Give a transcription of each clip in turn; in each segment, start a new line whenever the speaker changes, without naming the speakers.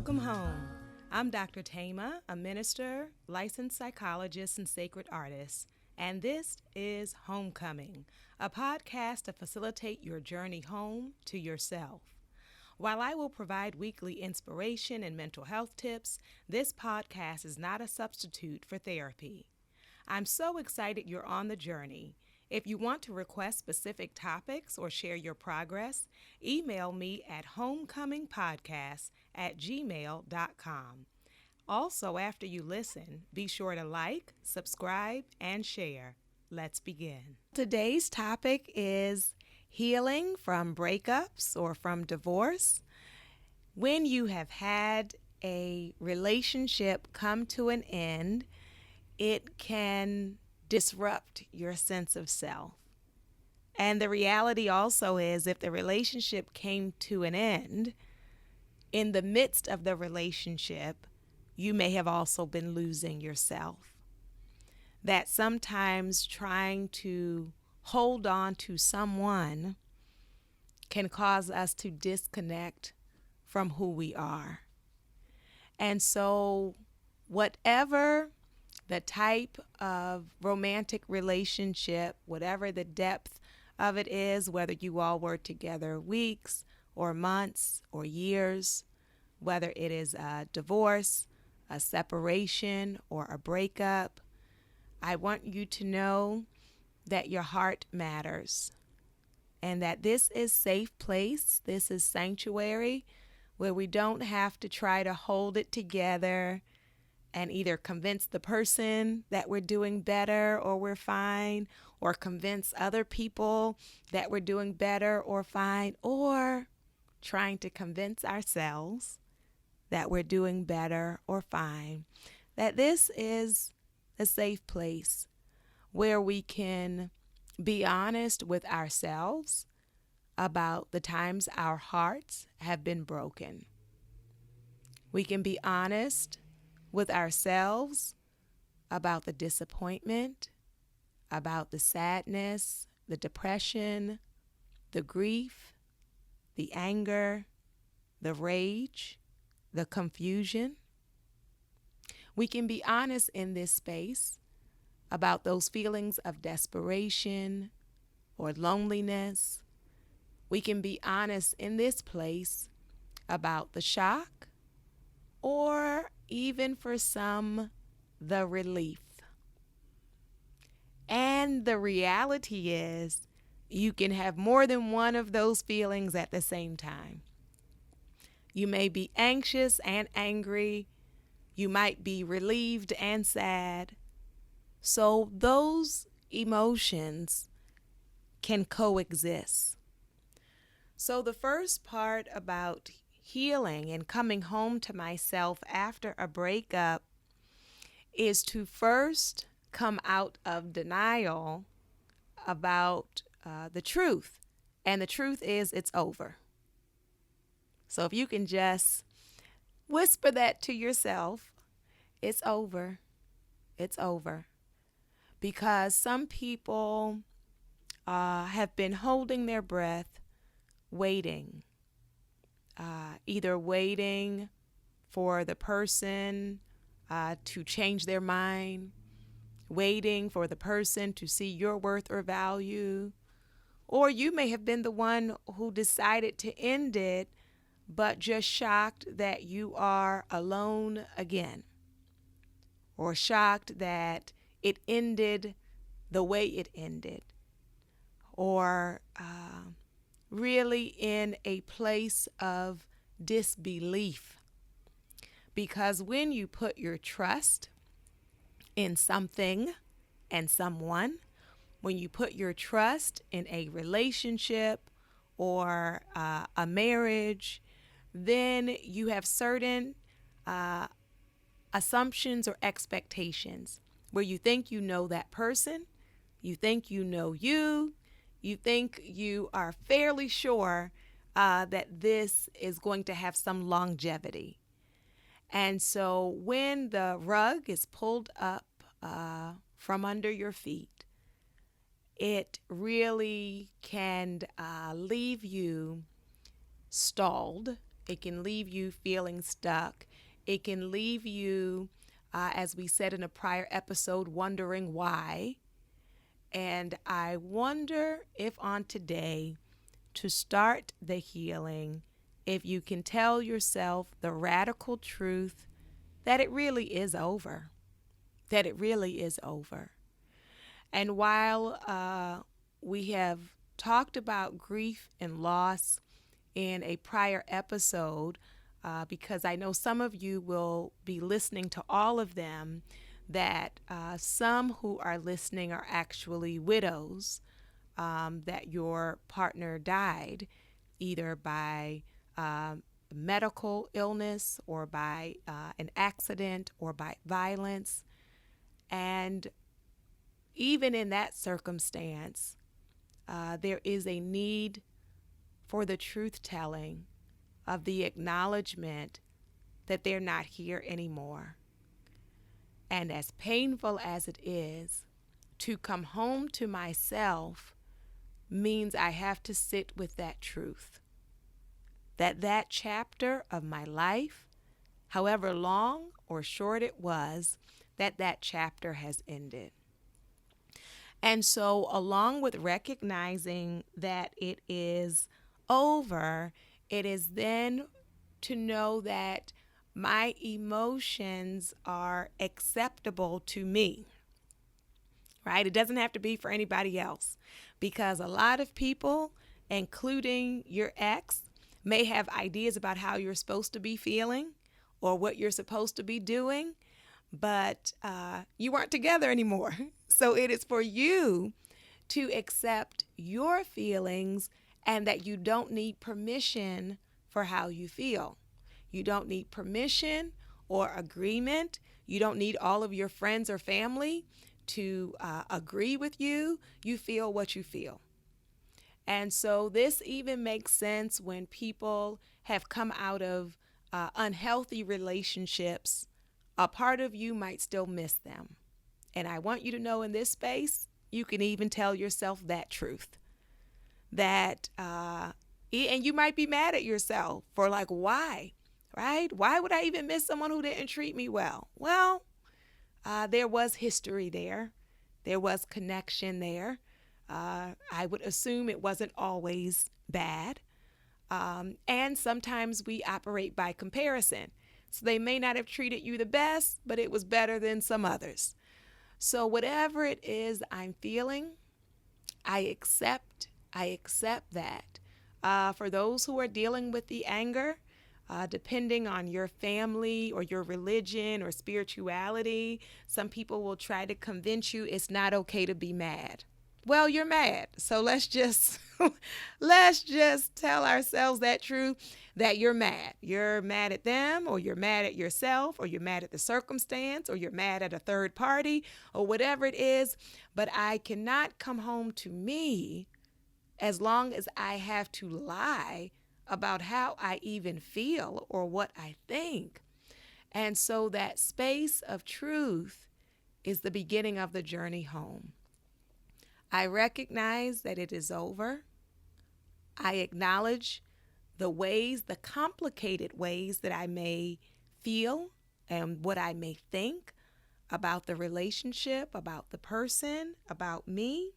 Welcome home. I'm Dr.Thema, a minister, licensed psychologist, and sacred artist, and this is Homecoming, a podcast to facilitate your journey home to yourself. While I will provide weekly inspiration and mental health tips, this podcast is not a substitute for therapy. I'm so excited you're on the journey. If you want to request specific topics or share your progress, email me at homecomingpodcast@gmail.com. Also, after you listen, be sure to like, subscribe, and share. Let's begin. Today's topic is healing from breakups or from divorce. When you have had a relationship come to an end, it can disrupt your sense of self. And the reality also is if the relationship came to an end, in the midst of the relationship, you may have also been losing yourself. That sometimes trying to hold on to someone can cause us to disconnect from who we are. And so whatever the type of romantic relationship, whatever the depth of it is, whether you all were together weeks or months or years, whether it is a divorce, a separation, or a breakup, I want you to know that your heart matters and that this is safe place, this is sanctuary where we don't have to try to hold it together and either convince the person that we're doing better or we're fine, or convince other people that we're doing better or fine, or trying to convince ourselves that we're doing better or fine. That this is a safe place where we can be honest with ourselves about the times our hearts have been broken. We can be honest with ourselves about the disappointment, about the sadness, the depression, the grief, the anger, the rage, the confusion. We can be honest in this space about those feelings of desperation or loneliness. We can be honest in this place about the shock or even for some, the relief. And the reality is you can have more than one of those feelings at the same time. You may be anxious and angry. You might be relieved and sad. So those emotions can coexist. So the first part about healing and coming home to myself after a breakup is to first come out of denial about the truth. And the truth is it's over. So if you can just whisper that to yourself, it's over. It's over. Because some people have been holding their breath, waiting. Either waiting for the person to change their mind, waiting for the person to see your worth or value, or you may have been the one who decided to end it, but just shocked that you are alone again, or shocked that it ended the way it ended, or really in a place of disbelief. Because when you put your trust in something and someone, when you put your trust in a relationship or a marriage, then you have certain assumptions or expectations where you think you know that person, you think you know you, you think you are fairly sure that this is going to have some longevity. And so when the rug is pulled up from under your feet, it really can leave you stalled It can leave you feeling stuck. It can leave you, as we said in a prior episode, wondering why. And I wonder if on today, to start the healing, if you can tell yourself the radical truth that it really is over, that it really is over. And while we have talked about grief and loss in a prior episode, because I know some of you will be listening to all of them, that some who are listening are actually widows, that your partner died either by medical illness or by an accident or by violence. And even in that circumstance, there is a need for the truth-telling of the acknowledgement that they're not here anymore. And as painful as it is, to come home to myself means I have to sit with that truth. That chapter of my life, however long or short it was, that chapter has ended. And so along with recognizing that it is over, it is then to know that my emotions are acceptable to me, right? It doesn't have to be for anybody else, because a lot of people, including your ex, may have ideas about how you're supposed to be feeling or what you're supposed to be doing, but you aren't together anymore. So it is for you to accept your feelings and that you don't need permission for how you feel. You don't need permission or agreement. You don't need all of your friends or family to agree with you. You feel what you feel. And so this even makes sense when people have come out of unhealthy relationships. A part of you might still miss them. And I want you to know in this space, you can even tell yourself that truth. That, and you might be mad at yourself for like, why, right? Why would I even miss someone who didn't treat me well? Well, there was history there. There was connection there. I would assume it wasn't always bad. And sometimes we operate by comparison. So they may not have treated you the best, but it was better than some others. So whatever it is I'm feeling, I accept that. For those who are dealing with the anger, depending on your family or your religion or spirituality, some people will try to convince you it's not okay to be mad. Well, you're mad. So let's just tell ourselves that truth, that you're mad. You're mad at them, or you're mad at yourself, or you're mad at the circumstance, or you're mad at a third party, or whatever it is. But I cannot come home to me as long as I have to lie about how I even feel or what I think. And so that space of truth is the beginning of the journey home. I recognize that it is over. I acknowledge the complicated ways that I may feel and what I may think about the relationship, about the person, about me.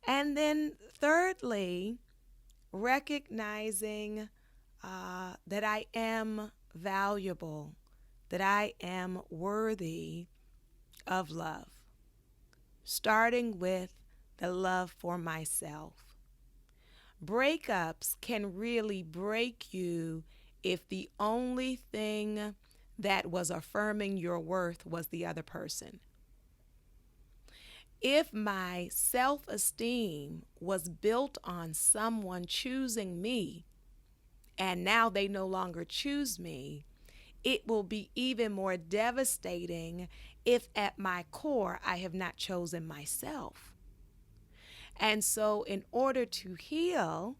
And then thirdly, recognizing that I am valuable, that I am worthy of love, starting with the love for myself. Breakups can really break you if the only thing that was affirming your worth was the other person. If my self-esteem was built on someone choosing me, and now they no longer choose me, it will be even more devastating if at my core I have not chosen myself. And so in order to heal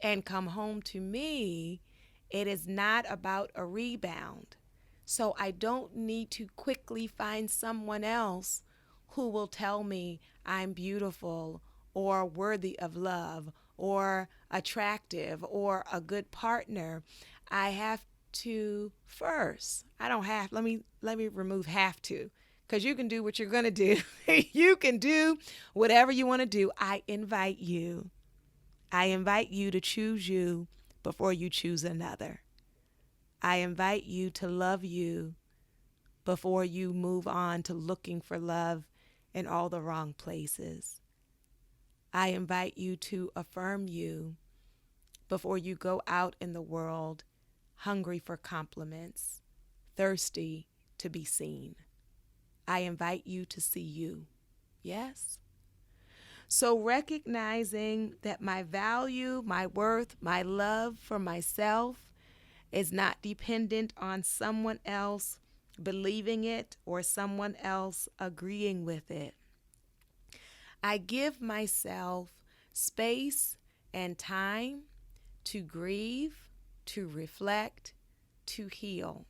and come home to me, it is not about a rebound. So I don't need to quickly find someone else who will tell me I'm beautiful or worthy of love or attractive or a good partner, I have to first. I don't have, let me remove have to, because you can do what you're going to do. You can do whatever you want to do. I invite you to choose you before you choose another. I invite you to love you before you move on to looking for love in all the wrong places. I invite you to affirm you before you go out in the world hungry for compliments, thirsty to be seen. I invite you to see you. Yes? So recognizing that my value, my worth, my love for myself is not dependent on someone else believing it or someone else agreeing with it. I give myself space and time to grieve, to reflect, to heal.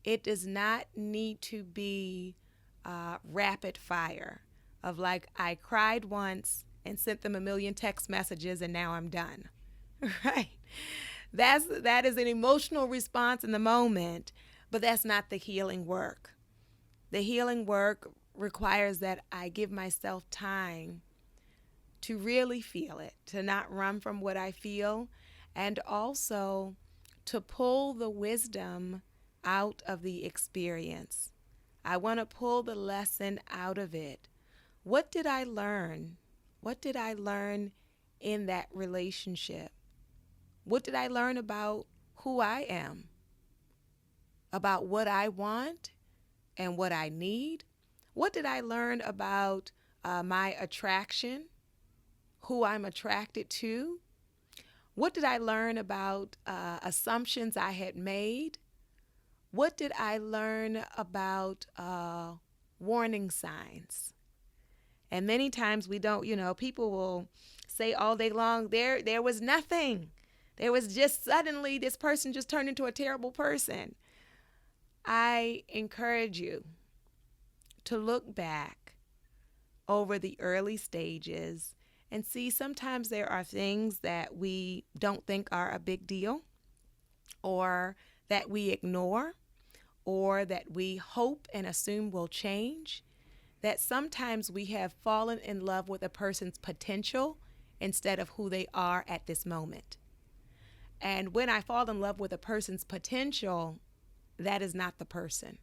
It does not need to be rapid fire of like I cried once and sent them a million text messages and now I'm done. Right? That is an emotional response in the moment, but that's not the healing work. The healing work requires that I give myself time to really feel it, to not run from what I feel, and also to pull the wisdom out of the experience. I want to pull the lesson out of it. What did I learn? What did I learn in that relationship? What did I learn about who I am? About what I want and what I need? What did I learn about my attraction? Who I'm attracted to? What did I learn about assumptions I had made? What did I learn about warning signs? And many times we don't, people will say all day long, there was nothing. There was just suddenly this person just turned into a terrible person. I encourage you to look back over the early stages and see sometimes there are things that we don't think are a big deal, or that we ignore, or that we hope and assume will change, that sometimes we have fallen in love with a person's potential instead of who they are at this moment. And when I fall in love with a person's potential, that is not the person.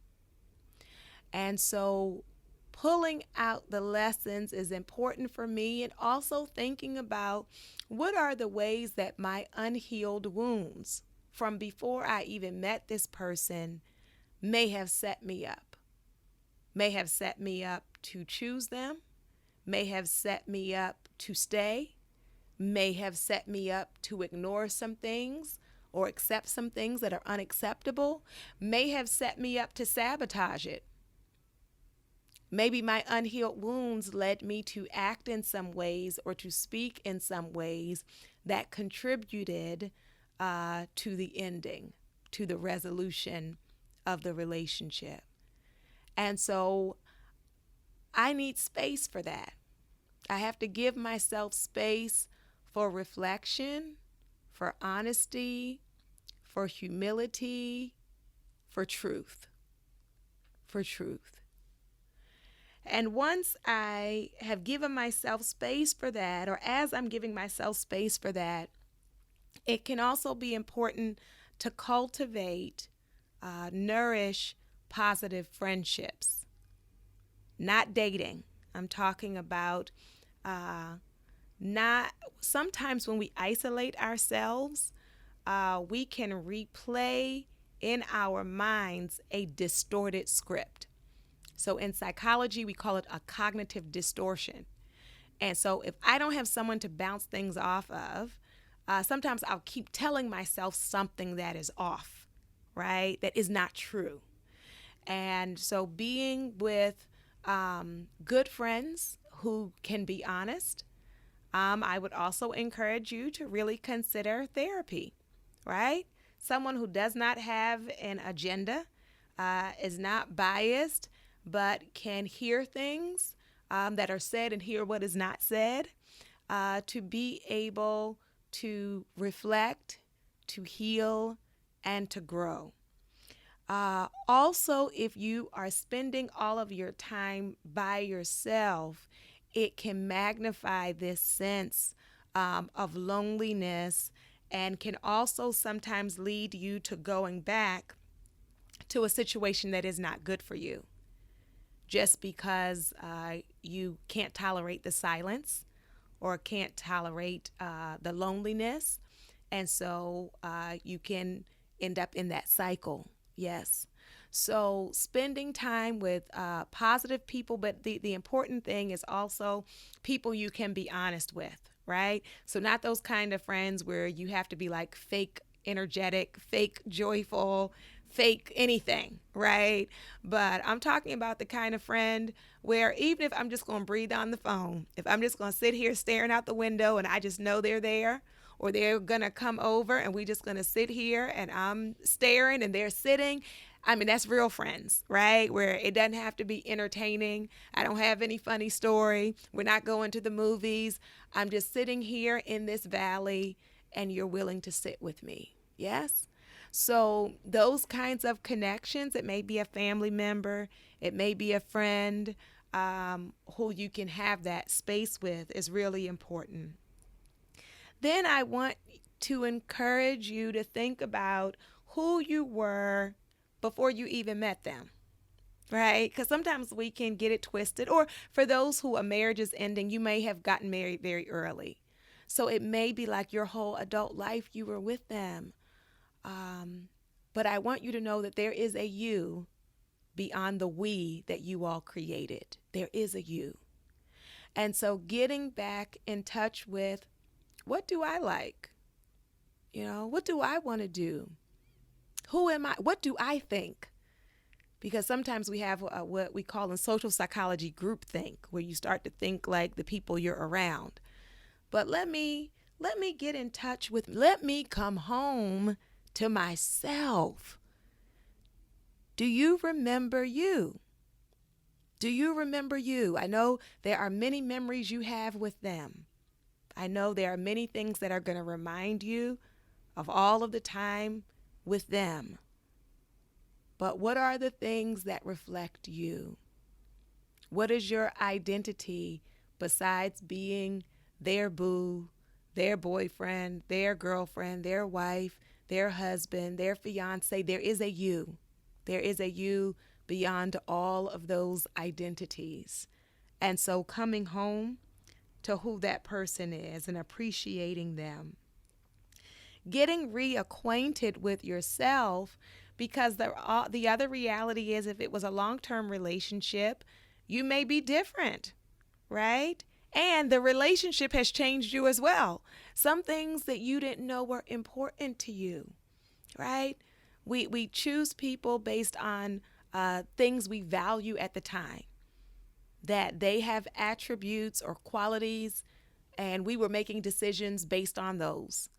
And so pulling out the lessons is important for me, and also thinking about what are the ways that my unhealed wounds from before I even met this person may have set me up. May have set me up to choose them, may have set me up to stay, may have set me up to ignore some things or accept some things that are unacceptable, may have set me up to sabotage it. Maybe my unhealed wounds led me to act in some ways or to speak in some ways that contributed to the ending, to the resolution of the relationship. And so I need space for that. I have to give myself space for reflection, for honesty, for humility, for truth. For truth. And once I have given myself space for that, or as I'm giving myself space for that, it can also be important to cultivate, nourish positive friendships. Not dating. I'm talking about not, sometimes when we isolate ourselves, we can replay in our minds a distorted script. So in psychology, we call it a cognitive distortion. And so if I don't have someone to bounce things off of, sometimes I'll keep telling myself something that is off, right? That is not true. And so being with good friends who can be honest, I would also encourage you to really consider therapy, right? Someone who does not have an agenda, is not biased, but can hear things that are said and hear what is not said. to be able to reflect, to heal, and to grow. Also, if you are spending all of your time by yourself, it can magnify this sense of loneliness and can also sometimes lead you to going back to a situation that is not good for you just because you can't tolerate the silence or can't tolerate the loneliness. And so you can end up in that cycle. Yes. So spending time with positive people, but the important thing is also people you can be honest with, right? So not those kind of friends where you have to be like fake energetic, fake joyful, fake anything, right? But I'm talking about the kind of friend where even if I'm just going to breathe on the phone, if I'm just going to sit here staring out the window and I just know they're there, or they're going to come over and we just going to sit here and I'm staring and they're sitting. I mean, that's real friends, right? Where it doesn't have to be entertaining. I don't have any funny story. We're not going to the movies. I'm just sitting here in this valley and you're willing to sit with me. Yes? So those kinds of connections, it may be a family member, it may be a friend who you can have that space with is really important. Then I want to encourage you to think about who you were before you even met them, right? Because sometimes we can get it twisted. Or for those who a marriage is ending, you may have gotten married very early. So it may be like your whole adult life you were with them. But I want you to know that there is a you beyond the we that you all created. There is a you. And so getting back in touch with, what do I like? What do I want to do? Who am I? What do I think? Because sometimes we have what we call in social psychology groupthink, where you start to think like the people you're around. But let me get in touch with, let me come home to myself. Do you remember you? Do you remember you? I know there are many memories you have with them. I know there are many things that are going to remind you of all of the time with them. But what are the things that reflect you? What is your identity besides being their boo, their boyfriend, their girlfriend, their wife, their husband, their fiance? There is a you. There is a you beyond all of those identities. And so coming home to who that person is and appreciating them. Getting reacquainted with yourself, because the other reality is if it was a long-term relationship, you may be different, right? And the relationship has changed you as well. Some things that you didn't know were important to you, right? We choose people based on things we value at the time, that they have attributes or qualities, and we were making decisions based on those.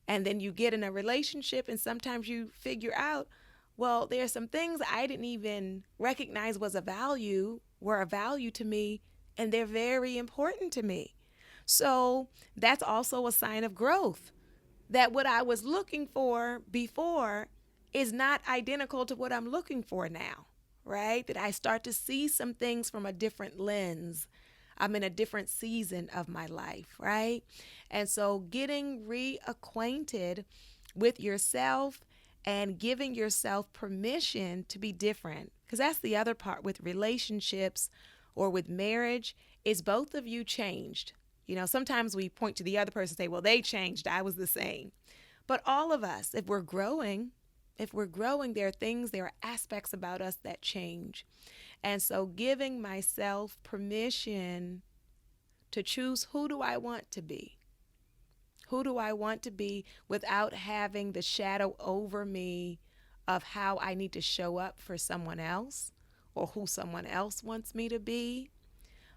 And then you get in a relationship and sometimes you figure out, well, there are some things I didn't even recognize were a value to me, and they're very important to me. So that's also a sign of growth, that what I was looking for before is not identical to what I'm looking for now, right? That I start to see some things from a different lens. I'm in a different season of my life, right? And so getting reacquainted with yourself and giving yourself permission to be different, because that's the other part with relationships or with marriage, is both of you changed. Sometimes we point to the other person and say, well, they changed, I was the same. But all of us, if we're growing, there are aspects about us that change. And so giving myself permission to choose, who do I want to be? Who do I want to be without having the shadow over me of how I need to show up for someone else or who someone else wants me to be?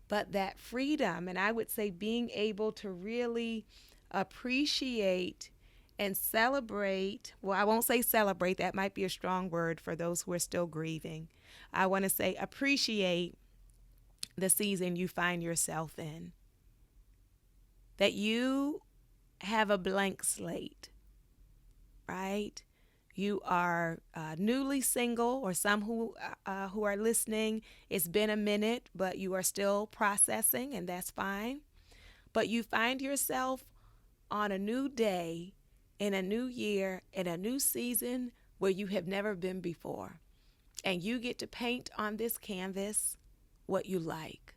But that freedom, and I would say being able to really appreciate and celebrate, well, I won't say celebrate, that might be a strong word for those who are still grieving. I want to say appreciate the season you find yourself in. that you have a blank slate, right? You are newly single, or some who are listening, it's been a minute, but you are still processing, and that's fine. But you find yourself on a new day, in a new year, in a new season where you have never been before. And you get to paint on this canvas what you like.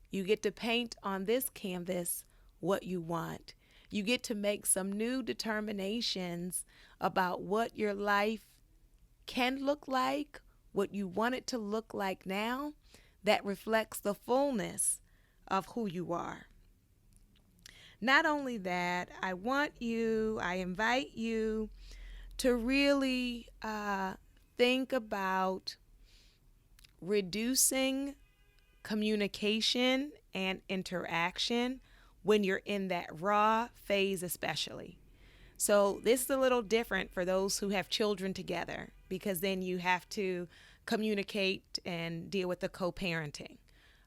You get to paint on this canvas what you want. You get to make some new determinations about what your life can look like, what you want it to look like now, that reflects the fullness of who you are. Not only that, I invite you to really think about reducing communication and interaction when you're in that raw phase, especially. So this is a little different for those who have children together, because then you have to communicate and deal with the co-parenting.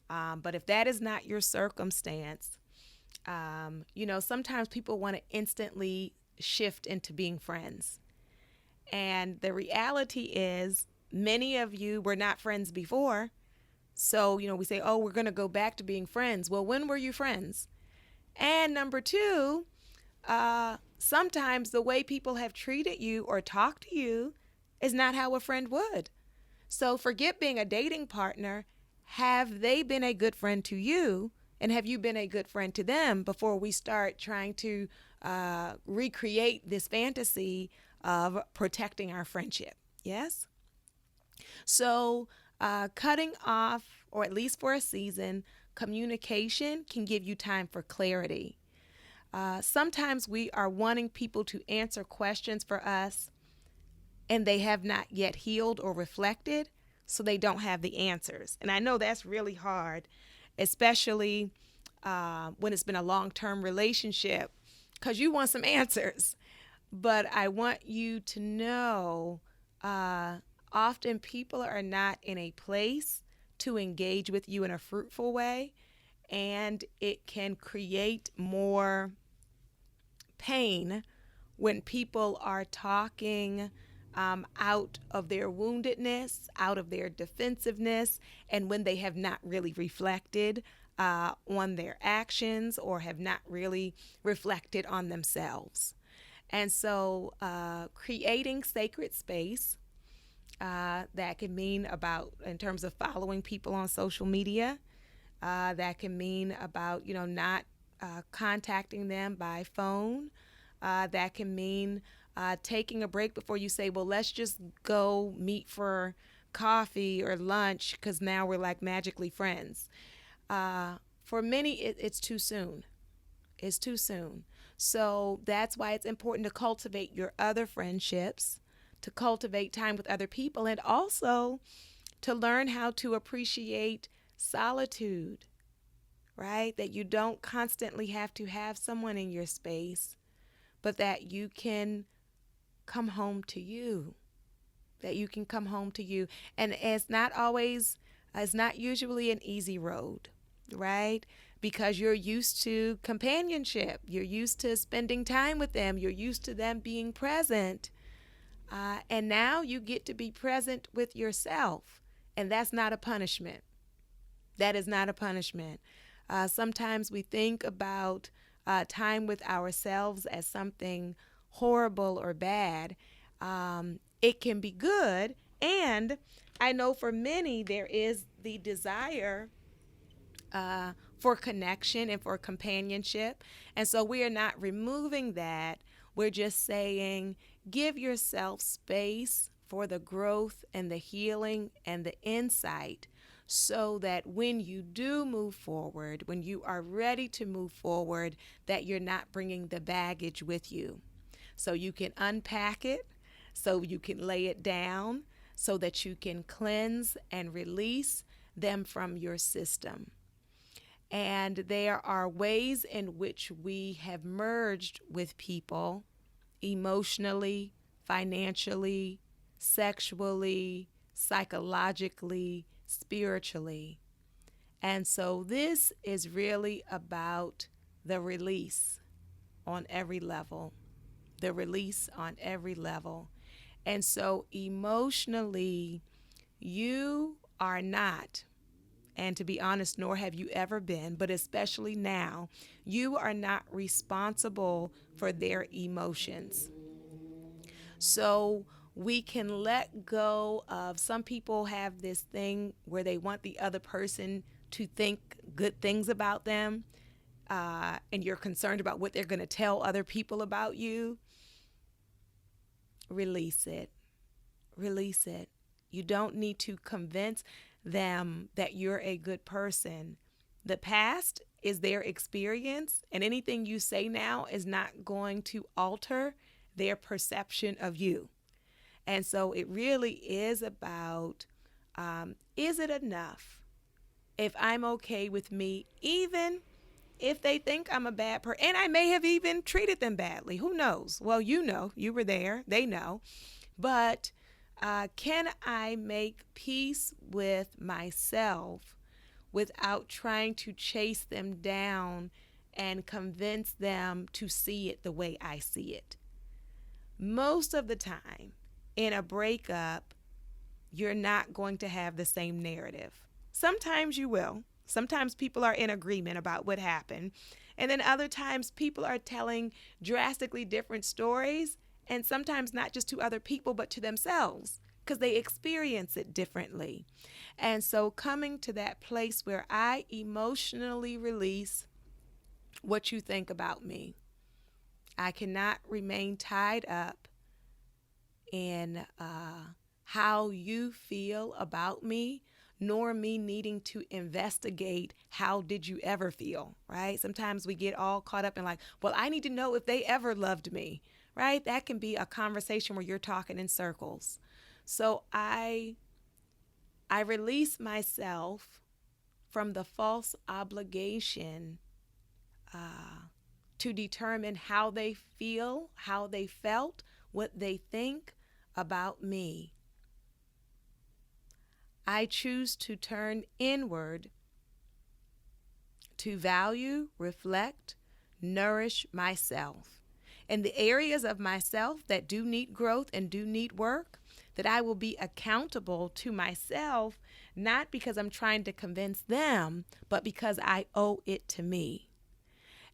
But if that is not your circumstance, sometimes people want to instantly shift into being friends. And the reality is, many of you were not friends before. So, we say, oh, we're going to go back to being friends. Well, when were you friends? And number two, sometimes the way people have treated you or talked to you is not how a friend would. So forget being a dating partner. Have they been a good friend to you? And have you been a good friend to them before we start trying to recreate this fantasy of protecting our friendship? Yes? So cutting off, or at least for a season, communication can give you time for clarity. Sometimes we are wanting people to answer questions for us, and they have not yet healed or reflected, so they don't have the answers. And I know that's really hard, especially when it's been a long-term relationship, because you want some answers. But I want you to know, often people are not in a place to engage with you in a fruitful way, and it can create more pain when people are talking out of their woundedness, out of their defensiveness, and when they have not really reflected on their actions, or have not really reflected on themselves. And so creating sacred space, that can mean about, in terms of following people on social media, that can mean about, not contacting them by phone. That can mean taking a break before you say, well, let's just go meet for coffee or lunch, because now we're like magically friends. For many, it's too soon. It's too soon. So that's why it's important to cultivate your other friendships, to cultivate time with other people, and also to learn how to appreciate solitude, right? That you don't constantly have to have someone in your space, but that you can come home to you, that you can come home to you. And it's not usually an easy road, right? Because you're used to companionship. You're used to spending time with them. You're used to them being present. And now you get to be present with yourself. And that's not a punishment. That is not a punishment. Sometimes we think about time with ourselves as something horrible or bad. It can be good. And I know for many there is the desire for connection and for companionship. And so we are not removing that. We're just saying, give yourself space for the growth and the healing and the insight, so that when you do move forward, when you are ready to move forward, that you're not bringing the baggage with you. So you can unpack it, so you can lay it down, so that you can cleanse and release them from your system. And there are ways in which we have merged with people emotionally, financially, sexually, psychologically, spiritually. And so this is really about the release on every level, the release on every level. And so emotionally, you are not, and to be honest, nor have you ever been, but especially now, you are not responsible for their emotions. So we can let go of, some people have this thing where they want the other person to think good things about them, and you're concerned about what they're going to tell other people about you. Release it. Release it. You don't need to convince them that you're a good person. The past is their experience, and anything you say now is not going to alter their perception of you. And so it really is about, is it enough if I'm okay with me, even if they think I'm a bad person, and I may have even treated them badly? Who knows? Well, you know, you were there, they know. But can I make peace with myself without trying to chase them down and convince them to see it the way I see it? Most of the time in a breakup, you're not going to have the same narrative. Sometimes you will. Sometimes people are in agreement about what happened. And then other times people are telling drastically different stories, and sometimes not just to other people, but to themselves, because they experience it differently. And so coming to that place where I emotionally release what you think about me. I cannot remain tied up in how you feel about me, nor me needing to investigate how did you ever feel, right? Sometimes we get all caught up in like, well, I need to know if they ever loved me, right? That can be a conversation where you're talking in circles. So I release myself from the false obligation to determine how they feel, how they felt, what they think about me. I choose to turn inward to value, reflect, nourish myself. In the areas of myself that do need growth and do need work, that I will be accountable to myself, not because I'm trying to convince them, but because I owe it to me.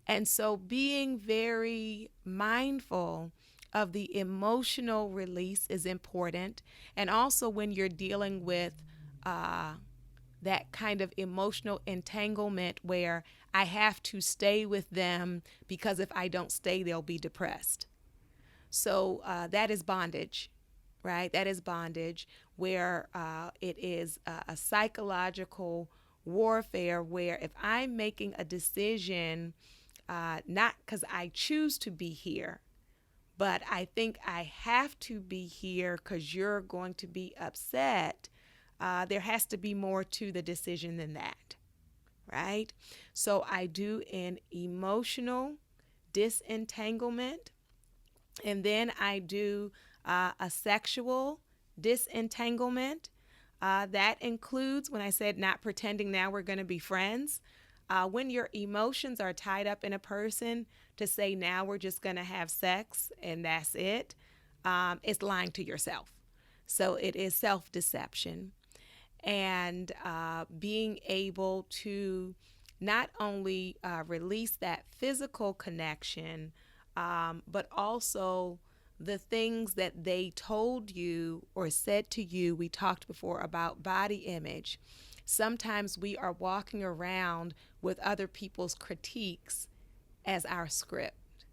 And so being very mindful of the emotional release is important. And also when you're dealing with that kind of emotional entanglement where I have to stay with them because if I don't stay, they'll be depressed. So that is bondage, right? That is bondage where it is a psychological warfare where if I'm making a decision, not because I choose to be here, but I think I have to be here because you're going to be upset, there has to be more to the decision than that, right? So I do an emotional disentanglement, and then I do a sexual disentanglement. That includes, when I said not pretending now we're going to be friends, when your emotions are tied up in a person, to say now we're just going to have sex and that's it, it's lying to yourself. So it is self-deception. And being able to not only release that physical connection, but also the things that they told you or said to you. We talked before about body image. Sometimes we are walking around with other people's critiques as our script.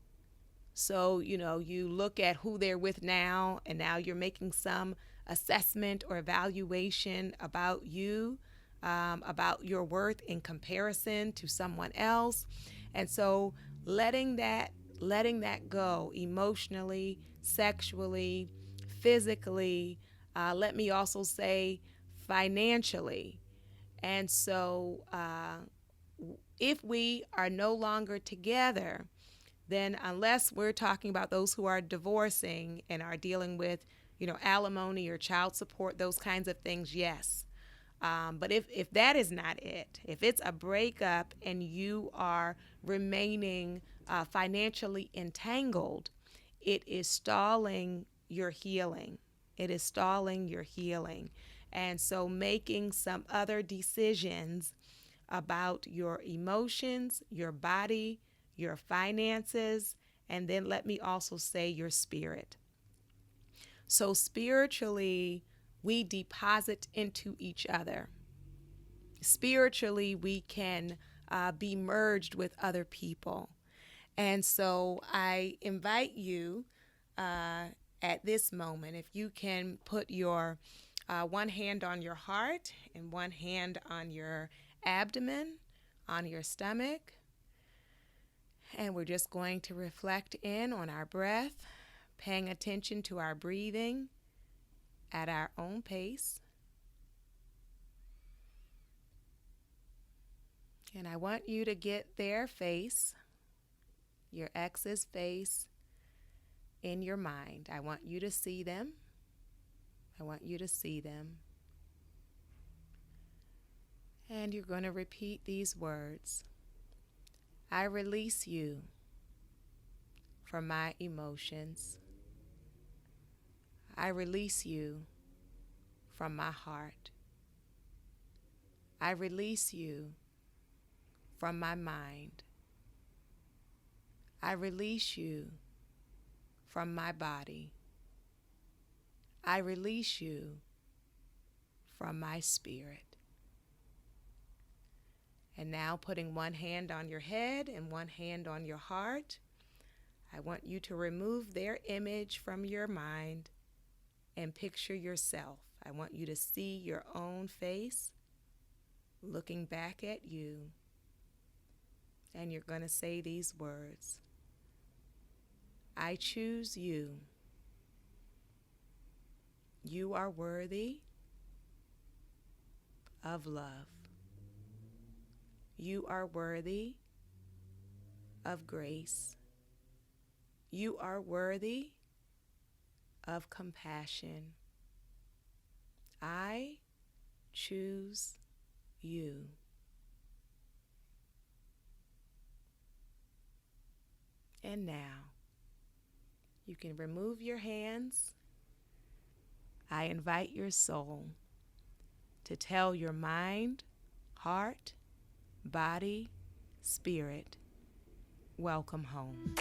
So, you look at who they're with now, and now you're making some assessment or evaluation about you, about your worth in comparison to someone else. And so letting that go emotionally, sexually, physically, let me also say financially. And so if we are no longer together, then unless we're talking about those who are divorcing and are dealing with, alimony or child support, those kinds of things, yes. But if that is not it, if it's a breakup and you are remaining financially entangled, it is stalling your healing. It is stalling your healing. And so making some other decisions about your emotions, your body, your finances, and then let me also say your spirit. So spiritually, we deposit into each other. Spiritually, we can be merged with other people. And so I invite you at this moment, if you can put your one hand on your heart and one hand on your abdomen, on your stomach. And we're just going to reflect in on our breath, paying attention to our breathing at our own pace. And I want you to get their face, your ex's face, in your mind. I want you to see them. I want you to see them. And you're going to repeat these words. I release you from my emotions. I release you from my heart. I release you from my mind. I release you from my body. I release you from my spirit. And now putting one hand on your head and one hand on your heart, I want you to remove their image from your mind and picture yourself. I want you to see your own face looking back at you. And you're going to say these words. I choose you. You are worthy of love. You are worthy of grace. You are worthy of compassion. I choose you. And now, you can remove your hands. I invite your soul to tell your mind, heart, body, spirit, welcome home.